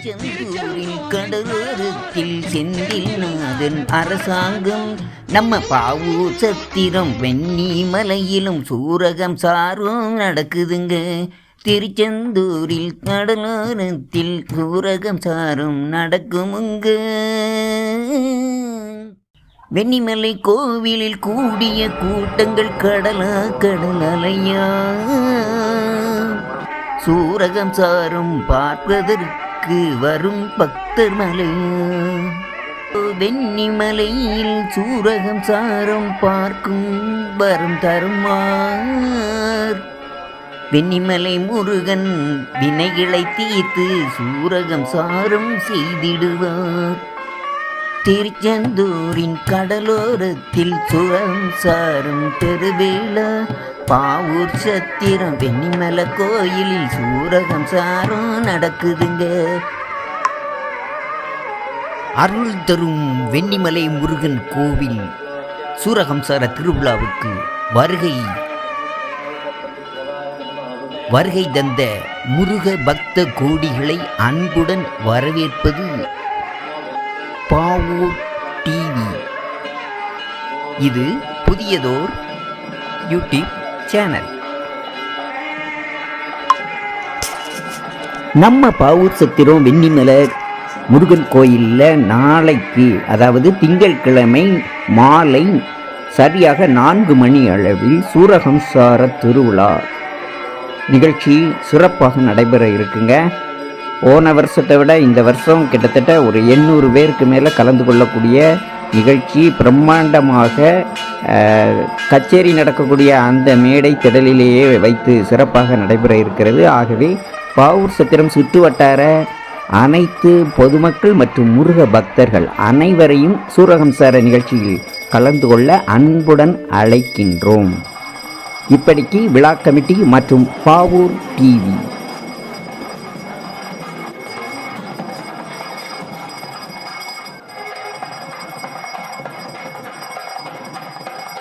திருச்செந்தூரில் கடலோரத்தில் செந்தில்நாதன் அரசாங்கம் நம்ம பாவூர் சத்திரம் வெண்ணி மலையிலும் சூரகம் சாரும் நடக்குதுங்க. திருச்செந்தூரில் கடலோரத்தில் சூரகம் சாரும் நடக்குமுங்க. வெண்ணிமலை கோவிலில் கூடிய கூட்டங்கள் கடலலையா சூரகம் சாரும் பார்ப்பதற்கு வரும் பக்தர் மலையா. வெண்ணிமலையில் சூரகம் சாரும் பார்க்கும் வரும் தருமார். வெண்ணிமலை முருகன் வினைகளை தீர்த்து சூரகம் சாரும் செய்திடுவார். திருச்செந்தூரின் கடலோரத்தில் சூரகம் சாரும் பெருவேளா பாவூர் சத்திரம் வெண்ணிமலை கோயிலில் சூரகம் சாரும் நடக்குதுங்க. அருள் தரும் வெண்ணிமலை முருகன் கோவில் சூரகம்சார திருவிழாவுக்கு வருகை தந்த முருக பக்த கோடிகளை அன்புடன் வரவேற்பது பாவூர் டிவி. இது புதியதோர் யூடியூப் சேனல். நம்ம பாவூர் சத்திரம் வெண்ணிமலை முருகன் கோயிலில் நாளைக்கு, அதாவது திங்கட்கிழமை மாலை சரியாக 4 மணி அளவில் சூரகம்சார திருவிழா நிகழ்ச்சி சிறப்பாக நடைபெற இருக்குங்க. போன வருஷத்தை விட இந்த வருஷம் கிட்டத்தட்ட ஒரு 800 பேருக்கு மேலே கலந்து கொள்ளக்கூடிய நிகழ்ச்சி. பிரம்மாண்டமாக கச்சேரி நடக்கக்கூடிய அந்த மேடை திடலிலேயே வைத்து சிறப்பாக நடைபெற இருக்கிறது. ஆகவே பாவூர் சத்திரம் சுற்று வட்டார அனைத்து பொதுமக்கள் மற்றும் முருக பக்தர்கள் அனைவரையும் சூரகம்சார நிகழ்ச்சியில் கலந்து கொள்ள அன்புடன் அழைக்கின்றோம். இப்படிக்கு விழா கமிட்டி மற்றும் பாவூர் டிவி.